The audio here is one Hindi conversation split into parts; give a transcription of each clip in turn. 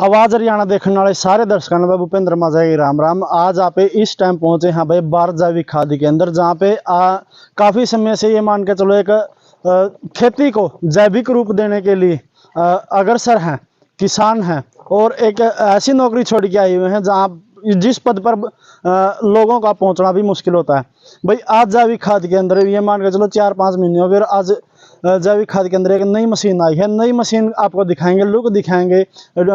आवाज हरियाणा देखने वाले सारे दर्शकों ने भूपेंद्र माझा की राम राम। आज आप इस टाइम पहुंचे हैं भाई बार जैविक खाद के अंदर, जहाँ पे काफ़ी समय से ये मान के चलो एक खेती को जैविक रूप देने के लिए अग्रसर हैं, किसान हैं और एक ऐसी नौकरी छोड़ के आए हुए हैं जहाँ जिस पद पर लोगों का पहुंचना भी मुश्किल होता है। भाई आज जैविक खाद के अंदर ये मान के चलो 4-5 महीने हो गए और आज जैविक खाद के अंदर एक नई मशीन आई है। नई मशीन आपको दिखाएंगे, लुक दिखाएंगे,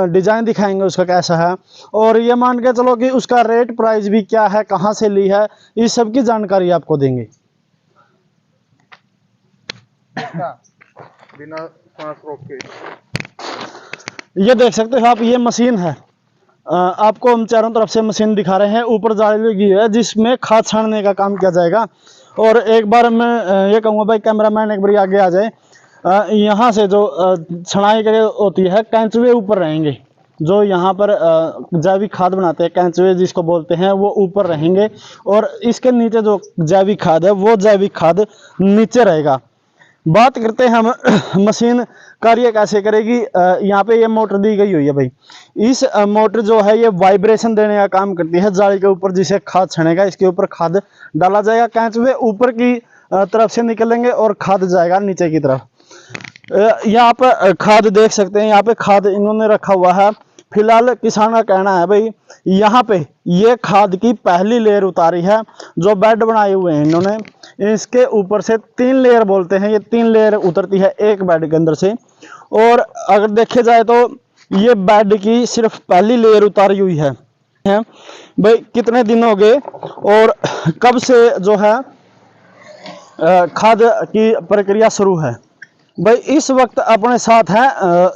डिजाइन दिखाएंगे उसका कैसा है, और ये मान के चलो कि उसका रेट प्राइस भी क्या है, कहाँ से ली है, इस सब की जानकारी आपको देंगे। बिना सांस रोक के ये देख सकते हो आप, ये मशीन है। आपको हम चारों तरफ से मशीन दिखा रहे हैं। ऊपर जाली लगी है जिसमें खाद छानने का काम किया जाएगा। और एक बार मैं ये कहूँगा भाई कैमरामैन एक बार आगे आ जाए। यहाँ से जो छनाई होती है, कैंचुए ऊपर रहेंगे। जो यहाँ पर जैविक खाद बनाते हैं, कैंचुए जिसको बोलते हैं, वो ऊपर रहेंगे और इसके नीचे जो जैविक खाद है वो जैविक खाद नीचे रहेगा। बात करते हैं हम मशीन कार्य कैसे करेगी। यहाँ पे ये मोटर दी गई हुई है भाई। इस मोटर जो है ये वाइब्रेशन देने का काम करती है जाली के ऊपर, जिसे खाद छनेगा इसके ऊपर खाद डाला जाएगा। कैंचुए ऊपर की तरफ से निकलेंगे और खाद जाएगा नीचे की तरफ। यहाँ पर खाद देख सकते हैं, यहाँ पे खाद इन्होंने रखा हुआ है। फिलहाल किसान का कहना है भाई यहाँ पे ये खाद की पहली लेयर उतारी है। जो बेड बनाए हुए हैं इन्होंने, इसके ऊपर से 3 लेयर बोलते हैं, ये 3 लेयर उतरती है एक बेड के अंदर से। और अगर देखे जाए तो ये बेड की सिर्फ पहली लेयर उतारी हुई है भाई। कितने दिन हो गए और कब से जो है खाद की प्रक्रिया शुरू है भाई। इस वक्त अपने साथ है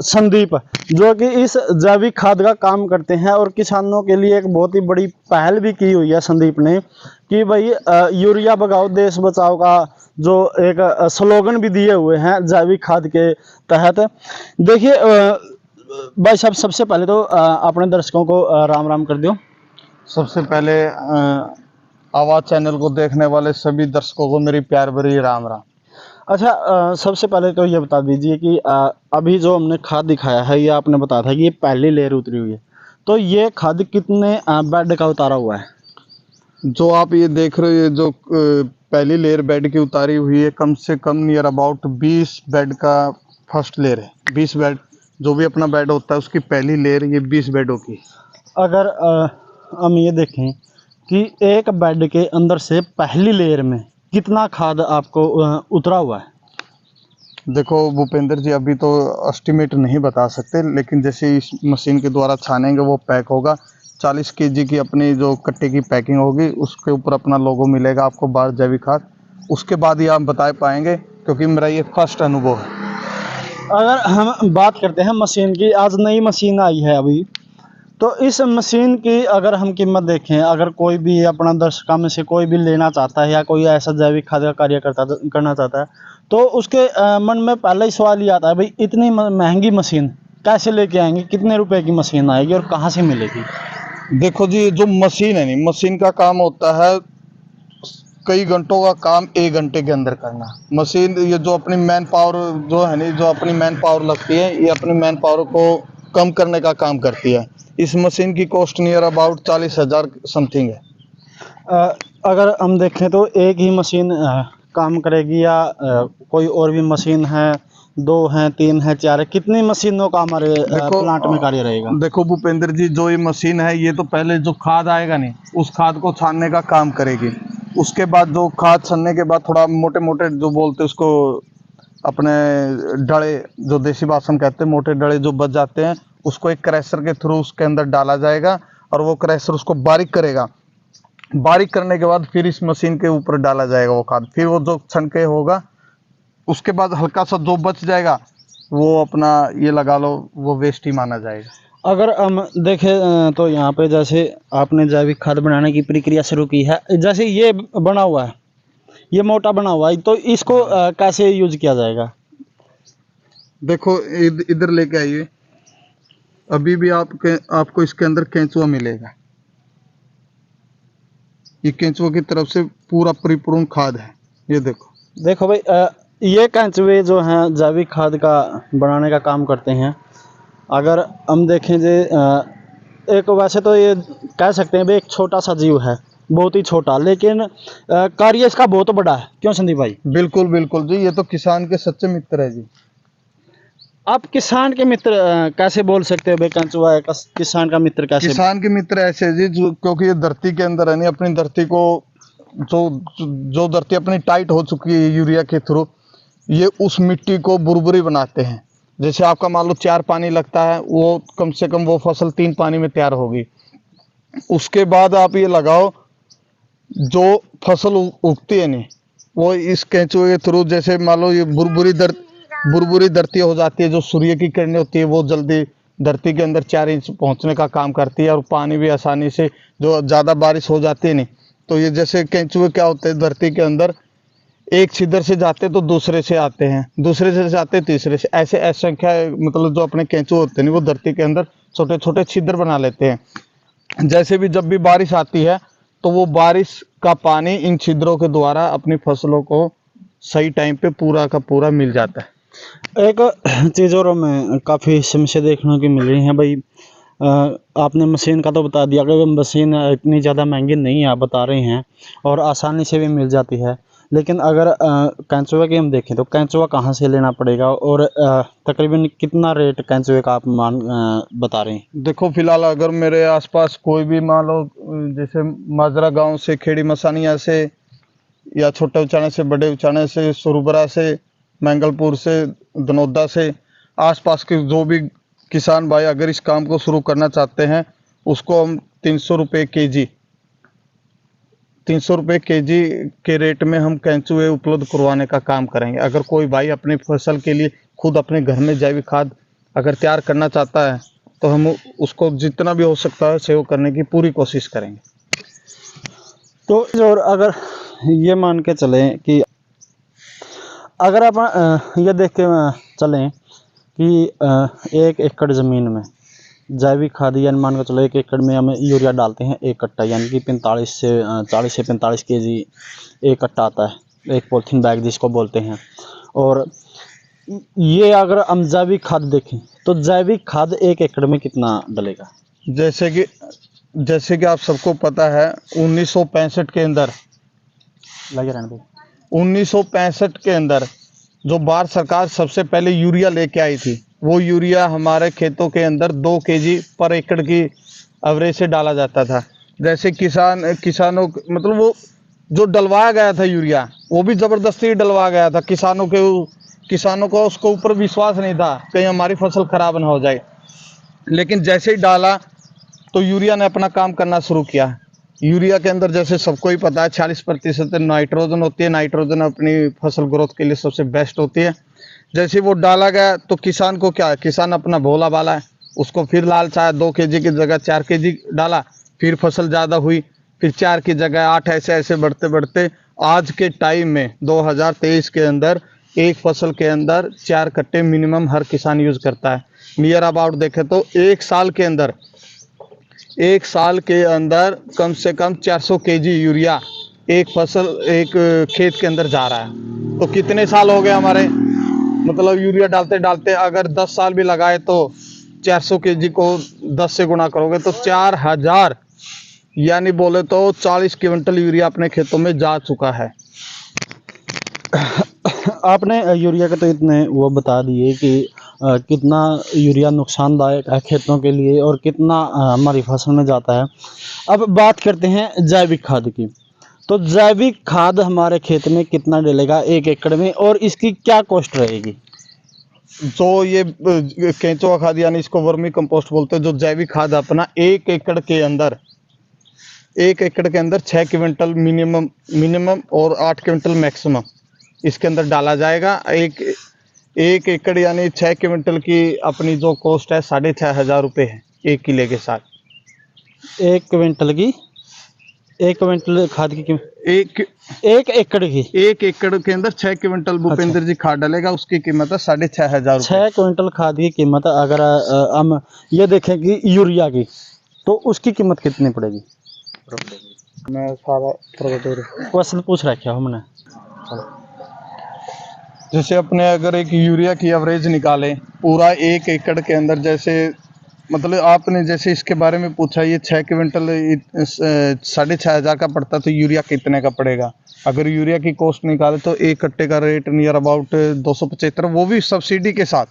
संदीप, जो कि इस जैविक खाद का काम करते हैं और किसानों के लिए एक बहुत ही बड़ी पहल भी की हुई है संदीप ने कि भाई यूरिया भगाओ देश बचाओ का जो एक स्लोगन भी दिए हुए हैं जैविक खाद के तहत। देखिए भाई साहब, सबसे पहले तो अपने दर्शकों को राम राम कर दो। सबसे पहले आवाज चैनल को देखने वाले सभी दर्शकों को मेरी प्यार भरी राम राम। अच्छा, सबसे पहले तो ये बता दीजिए कि अभी जो हमने खाद दिखाया है, ये आपने बताया था कि ये पहली लेयर उतरी हुई है, तो ये खाद कितने बेड का उतारा हुआ है? जो आप ये देख रहे हो, ये जो पहली लेयर बेड की उतारी हुई है, कम से कम नियर अबाउट 20 बेड का फर्स्ट लेयर है। 20 बेड, जो भी अपना बेड होता है उसकी पहली लेयर ये 20 बेडों की। अगर हम ये देखें कि एक बेड के अंदर से पहली लेयर में कितना खाद आपको उतरा हुआ है? देखो भूपेंद्र जी, अभी तो एस्टिमेट नहीं बता सकते, लेकिन जैसे इस मशीन के द्वारा छानेंगे वो पैक होगा। 40 केजी की अपनी जो कट्टे की पैकिंग होगी, उसके ऊपर अपना लोगो मिलेगा आपको, बार जैविक खाद। उसके बाद ही आप बता पाएंगे, क्योंकि मेरा ये फर्स्ट अनुभव है। अगर हम बात करते हैं मशीन की, आज नई मशीन आई है अभी, तो इस मशीन की अगर हम कीमत देखें, अगर कोई भी अपना दर्शकों में से कोई भी लेना चाहता है या कोई ऐसा जैविक खाद का कार्य करना चाहता है, तो उसके मन में पहले ही सवाल ये आता है भाई इतनी महंगी मशीन कैसे लेके आएंगे, कितने रुपए की मशीन आएगी और कहाँ से मिलेगी? देखो जी, जो मशीन है नहीं, मशीन का काम होता है कई घंटों का काम 1 घंटे के अंदर करना। मशीन ये जो अपनी मैन पावर जो है नहीं, जो अपनी मैन पावर लगती है, ये अपनी मैन पावर को कम करने का काम करती है। इस मशीन की कॉस्ट नियर अबाउट 40,000 समथिंग है। अगर हम देखें तो एक ही मशीन काम करेगी या कोई और भी मशीन है, 2 हैं, 3 हैं, 4 है, कितनी मशीनों का हमारे प्लांट में कार्य रहेगा? देखो भूपेंद्र जी, जो ये मशीन है ये तो पहले जो खाद आएगा नहीं, उस खाद को छानने का काम करेगी। उसके बाद जो खाद छानने के बाद थोड़ा मोटे मोटे जो बोलते उसको अपने डले, जो देसी भाषा में कहते हैं मोटे डले जो बच जाते हैं, उसको एक क्रैशर के थ्रू उसके अंदर डाला जाएगा और वो क्रैशर उसको बारीक करेगा। बारीक करने के बाद फिर इस मशीन के ऊपर डाला जाएगा वो खाद। फिर वो जो छनके होगा, उसके बाद हल्का सा जो बच जाएगा वो अपना ये लगा लो, वो वेस्ट ही माना जाएगा। अगर हम देखें तो यहाँ पे जैसे आपने जैविक खाद बनाने की प्रक्रिया शुरू की है, जैसे ये बना हुआ है, ये मोटा बना हुआ है, तो इसको कैसे यूज किया जाएगा? देखो इधर लेके आइए, अभी भी आपको इसके अंदर केंचुआ मिलेगा। ये केंचुआ की तरफ से पूरा परिपूर्ण खाद है। ये देखो भाई, ये केंचुए जो हैं जैविक खाद का बनाने का काम करते हैं। अगर हम देखें जे एक वैसे तो ये कह सकते हैं भाई एक छोटा सा जीव है, बहुत ही छोटा, लेकिन कार्य इसका बहुत बड़ा है, क्यों संदीप भाई? बिल्कुल बिल्कुल जी, ये तो किसान के सच्चे मित्र है जी। आप किसान के मित्र कैसे बोल सकते हो भाई केंचुआ है किसान का मित्र कैसे? किसान के मित्र ऐसे है जी, जो क्योंकि ये धरती के अंदर है नहीं, अपनी धरती को जो जो धरती अपनी टाइट हो चुकी है यूरिया के थ्रू, ये उस मिट्टी को बुरबुरी बनाते हैं। जैसे आपका मान लो 4 पानी लगता है, वो कम से कम वो फसल 3 पानी में तैयार होगी। उसके बाद आप ये लगाओ, जो फसल उगती है नहीं, वो इस केंचुए के थ्रू, जैसे मान लो ये बुरबुरी धरती हो जाती है, जो सूर्य की किरणें होती है वो जल्दी धरती के अंदर 4 इंच पहुंचने का काम करती है, और पानी भी आसानी से, जो ज़्यादा बारिश हो जाती है नहीं, तो ये जैसे केंचुए क्या होते हैं धरती के अंदर, एक छिद्र से जाते तो दूसरे से आते हैं, दूसरे से जाते तीसरे से, ऐसे असंख्या, मतलब जो अपने केंचुए होते हैं वो धरती के अंदर छोटे छोटे छिद्र बना लेते हैं। जैसे भी जब भी बारिश आती है तो वो बारिश का पानी इन छिद्रों के द्वारा अपनी फसलों को सही टाइम पे पूरा का पूरा मिल जाता है। एक चीज़ और हमें काफ़ी समस्या देखने की मिल रही है भाई, आपने मशीन का तो बता दिया कि वो मशीन इतनी ज़्यादा महंगी नहीं है, आप बता रहे हैं, और आसानी से भी मिल जाती है, लेकिन अगर केंचुए की हम देखें तो केंचुआ कहाँ से लेना पड़ेगा, और तकरीबन कितना रेट केंचुए का आप बता रहे हैं? देखो फिलहाल अगर मेरे आसपास कोई भी मान लो, जैसे माजरा गांव से, खेड़ी मसानिया से, या छोटे उचाने से, बड़े उचाने से, सुरबरा से, मंगलपुर से, दनौदा से, आसपास के जो भी किसान भाई अगर इस काम को शुरू करना चाहते हैं, उसको हम 300 रुपये केजी 300 रुपये केजी के रेट में हम केंचुए उपलब्ध करवाने का काम करेंगे। अगर कोई भाई अपनी फसल के लिए खुद अपने घर में जैविक खाद अगर तैयार करना चाहता है, तो हम उसको जितना भी हो सकता है सेव करने की पूरी कोशिश करेंगे। तो और अगर ये मान के चलें कि अगर आप ये देख के चलें कि 1 एकड़ ज़मीन में जैविक खाद, यानी मान के चलो 1 एकड़ में हम यूरिया डालते हैं 1 कट्टा, यानी कि 40 से 45 केजी 1 कट्टा आता है, एक पॉलीथीन बैग जिसको बोलते हैं। और ये अगर हम जैविक खाद देखें तो जैविक खाद 1 एकड़ में कितना डलेगा? जैसे कि आप सबको पता है 1965 के अंदर, लगे रहने दो। 1965 के अंदर जो भारत सरकार सबसे पहले यूरिया लेके आई थी, वो यूरिया हमारे खेतों के अंदर 2 केजी पर एकड़ की एवरेज से डाला जाता था। जैसे किसानों मतलब वो जो डलवाया गया था यूरिया, वो भी ज़बरदस्ती डलवाया गया था। किसानों को उसको ऊपर विश्वास नहीं था कहीं हमारी फसल खराब ना हो जाए, लेकिन जैसे ही डाला तो यूरिया ने अपना काम करना शुरू किया। यूरिया के अंदर जैसे सबको ही पता है 40% नाइट्रोजन होती है। नाइट्रोजन अपनी फसल ग्रोथ के लिए सबसे बेस्ट होती है। जैसे ही वो डाला गया तो किसान को क्या है, किसान अपना भोला भाला है, उसको फिर लालचा 2 केजी की जगह 4 केजी डाला, फिर फसल ज़्यादा हुई, फिर 4 की जगह 8, ऐसे ऐसे बढ़ते बढ़ते आज के टाइम में 2023 के अंदर एक फसल के अंदर 4 कट्टे मिनिमम हर किसान यूज़ करता है। नियर अबाउट देखें तो एक साल के अंदर कम से कम 400 केजी यूरिया एक खेत के अंदर जा रहा है। तो कितने साल हो गए हमारे, मतलब यूरिया डालते डालते अगर 10 साल भी लगाए तो 400 केजी को 10 से गुना करोगे तो 4000, यानी बोले तो 40 क्विंटल यूरिया अपने खेतों में जा चुका है। आपने यूरिया के तो इतने वो बता दिए कि कितना यूरिया नुकसानदायक है खेतों के लिए और कितना हमारी फसल में जाता है। अब बात करते हैं जैविक खाद की। तो जैविक खाद हमारे खेत में कितना डलेगा 1 एकड़ में, और इसकी क्या कॉस्ट रहेगी? जो ये केंचुआ खाद यानी इसको वर्मी कंपोस्ट बोलते हैं, जो जैविक खाद अपना 1 एकड़ के अंदर 6 क्विंटल मिनिमम और 8 क्विंटल मैक्सिमम इसके अंदर डाला जाएगा। एक एकड़ यानी 6 क्विंटल की अपनी जो कॉस्ट है 6500 रुपये है 1 किले के साथ। 1 क्विंटल खाद की कीमत, 1 एकड़ की 1 एकड़ के अंदर 6 क्विंटल भूपेंद्र जी खाद डालेगा, उसकी कीमत है 6500 रुपये। 6 क्विंटल खाद की कीमत अगर हम ये देखें कि यूरिया की, तो उसकी कीमत कितनी पड़ेगी? मैं सारा क्वेश्चन पूछ रखा हमने। जैसे अपने अगर एक यूरिया की एवरेज निकालें पूरा 1 एकड़ के अंदर, जैसे मतलब आपने जैसे इसके बारे में पूछा, ये 6 क्विंटल 6,500 का पड़ता, तो यूरिया कितने का पड़ेगा? अगर यूरिया की कॉस्ट निकाले तो एक कट्टे का रेट नियर अबाउट 275, वो भी सब्सिडी के साथ।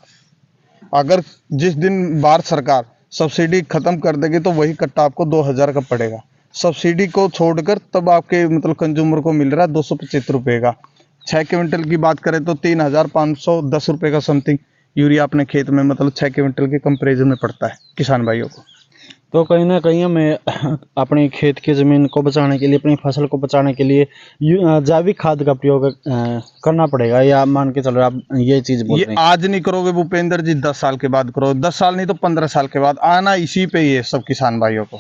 अगर जिस दिन भारत सरकार सब्सिडी खत्म कर देगी तो वही कट्टा आपको 2,000 का पड़ेगा। सब्सिडी को छोड़कर तब आपके मतलब कंज्यूमर को मिल रहा है 275 रुपये का। 6 क्विंटल की बात करें तो 3,510 रुपये का समथिंग यूरिया अपने खेत में मतलब 6 क्विंटल के कंपेरिजन में पड़ता है किसान भाइयों को। तो कहीं ना कहीं हमें अपनी खेत की ज़मीन को बचाने के लिए, अपनी फसल को बचाने के लिए जैविक खाद का प्रयोग करना पड़ेगा, या मान के चलो आप ये चीज़ बोल रहे ये आज नहीं करोगे भूपेंद्र जी, 10 साल के बाद करो, 10 साल नहीं तो 15 साल के बाद आना इसी पे ही है सब किसान भाइयों को।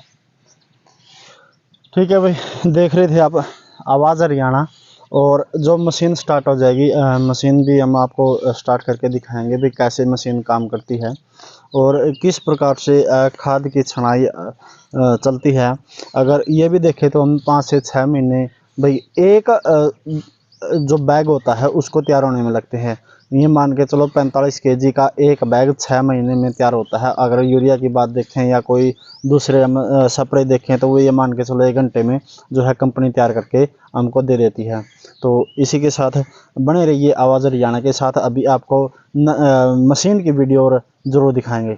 ठीक है भाई, देख रहे थे आप आवाज़ हरियाणा, और जो मशीन स्टार्ट हो जाएगी, मशीन भी हम आपको स्टार्ट करके दिखाएंगे भी कैसे मशीन काम करती है और किस प्रकार से खाद की छनाई चलती है। अगर ये भी देखें तो हम 5 से 6 महीने भाई एक जो बैग होता है उसको तैयार होने में लगते हैं। ये मान के चलो 45 केजी का एक बैग 6 महीने में तैयार होता है। अगर यूरिया की बात देखें या कोई दूसरे स्प्रे देखें तो वो ये मान के चलो 1 घंटे में जो है कंपनी तैयार करके हमको दे देती है। तो इसी के साथ बने रहिए आवाज़ हरियाणा के साथ। अभी आपको मशीन की वीडियो और ज़रूर दिखाएंगे।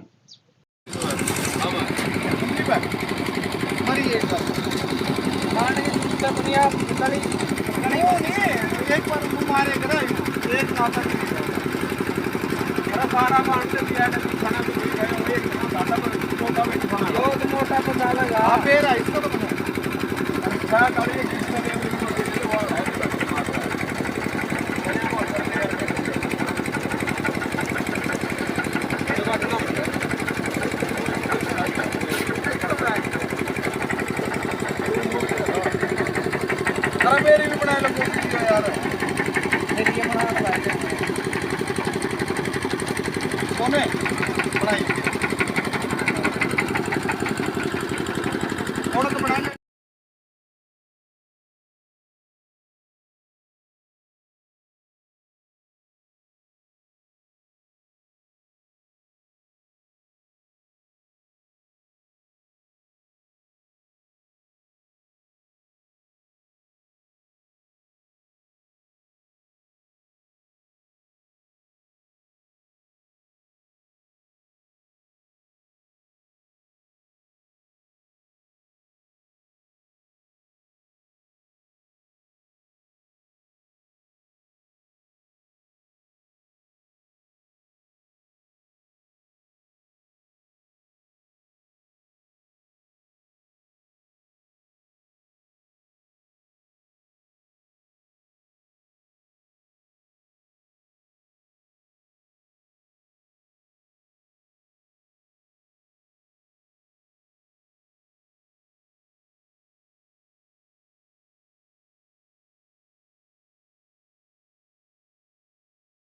मोटा